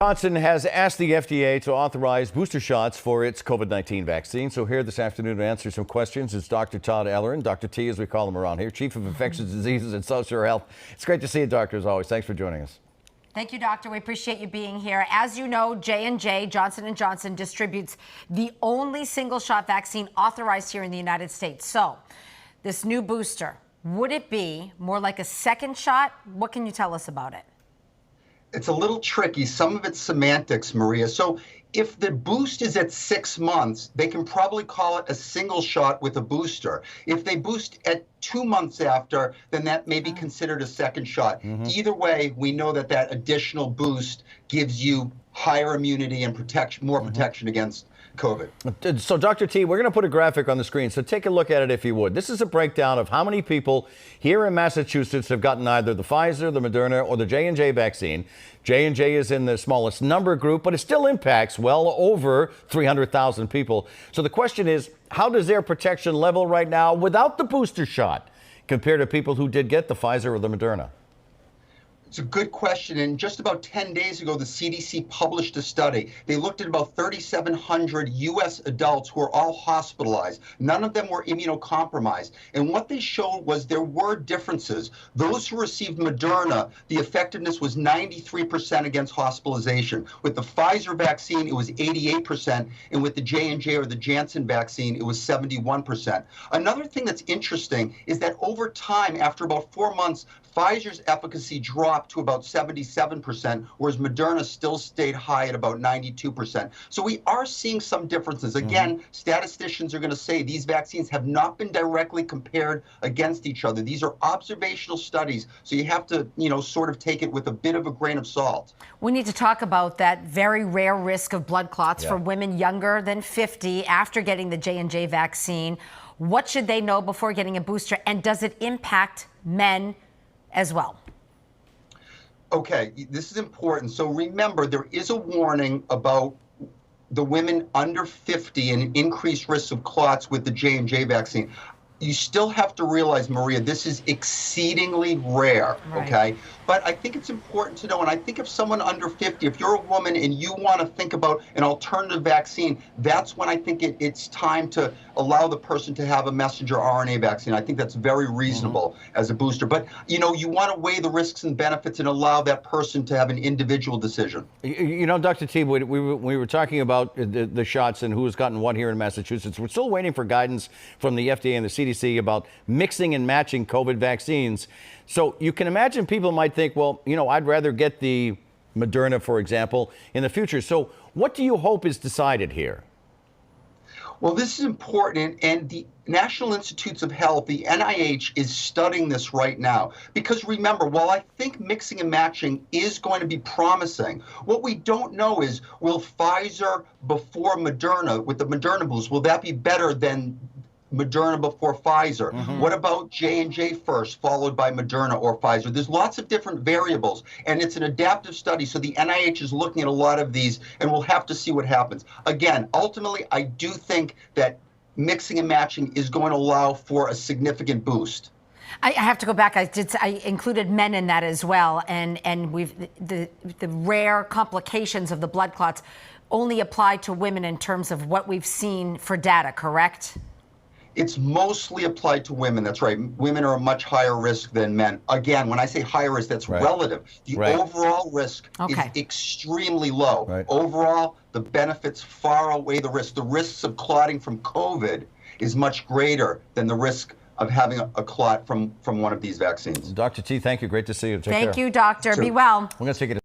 Johnson has asked the FDA to authorize booster shots for its COVID-19 vaccine. So here this afternoon to answer some questions is Dr. Todd Ellerin, Dr. T as we call him around here, Chief of Infectious Diseases and Social Health. It's great to see you, Doctor, as always. Thanks for joining us. Thank you, Doctor. We appreciate you being here. As you know, J&J, Johnson & Johnson, distributes the only single-shot vaccine authorized here in the United States. So this new booster, would it be more like a second shot? What can you tell us about it? It's a little tricky. Some of it's semantics, Maria. So if the boost is at 6 months, they can probably call it a single shot with a booster. If they boost at 2 months after, then that may be considered a second shot. Either way, we know that that additional boost gives you higher immunity and protection, more protection against COVID. So, Dr. T, we're going to put a graphic on the screen, so take a look at it if you would. This is a breakdown of how many people here in Massachusetts have gotten either the Pfizer, the Moderna, or the J&J vaccine. J&J is in the smallest number group, but it still impacts well over 300,000 people. So the question is, how does their protection level right now without the booster shot compared to people who did get the Pfizer or the Moderna? It's a good question. And just about 10 days ago, the CDC published a study. They looked at about 3,700 U.S. adults who were all hospitalized. None of them were immunocompromised. And what they showed was there were differences. Those who received Moderna, the effectiveness was 93% against hospitalization. With the Pfizer vaccine, it was 88%. And with the J&J or the Janssen vaccine, it was 71%. Another thing that's interesting is that over time, after about 4 months, Pfizer's efficacy dropped to about 77%, whereas Moderna still stayed high at about 92%. So we are seeing some differences. Again, statisticians are going to say these vaccines have not been directly compared against each other. These are observational studies, so you have to, sort of take it with a bit of a grain of salt. We need to talk about that very rare risk of blood clots for women younger than 50 after getting the J&J vaccine. What should they know before getting a booster, and does it impact men as well? Okay, this is important. So remember, there is a warning about the women under 50 and increased risk of clots with the J&J vaccine. You still have to realize, Maria, this is exceedingly rare, okay? But I think it's important to know, and I think if someone under 50, if you're a woman and you want to think about an alternative vaccine, that's when I think it's time to allow the person to have a messenger RNA vaccine. I think that's very reasonable as a booster. But, you want to weigh the risks and benefits and allow that person to have an individual decision. Dr. T, we were talking about the shots and who has gotten what here in Massachusetts. We're still waiting for guidance from the FDA and the CDC about mixing and matching COVID vaccines. So you can imagine people might think, well, I'd rather get the Moderna, for example, in the future. So what do you hope is decided here? Well, this is important, and the National Institutes of Health, the NIH, is studying this right now. Because remember, while I think mixing and matching is going to be promising, what we don't know is, will Pfizer before Moderna, with the Moderna boost, will that be better than Moderna before Pfizer? What about J&J first, followed by Moderna or Pfizer? There's lots of different variables, and it's an adaptive study, so the NIH is looking at a lot of these, and we'll have to see what happens. Again, ultimately, I do think that mixing and matching is going to allow for a significant boost. I have to go back. I included men in that as well, and the rare complications of the blood clots only apply to women in terms of what we've seen for data, correct? It's mostly applied to women. That's right. Women are a much higher risk than men. Again, when I say higher risk, that's relative. The overall risk is extremely low. Overall, the benefits far outweigh the risks. The risks of clotting from COVID is much greater than the risk of having a clot from one of these vaccines. Dr. T, thank you. Great to see you. Take care. Thank you, doctor. Be well. We're going to take it.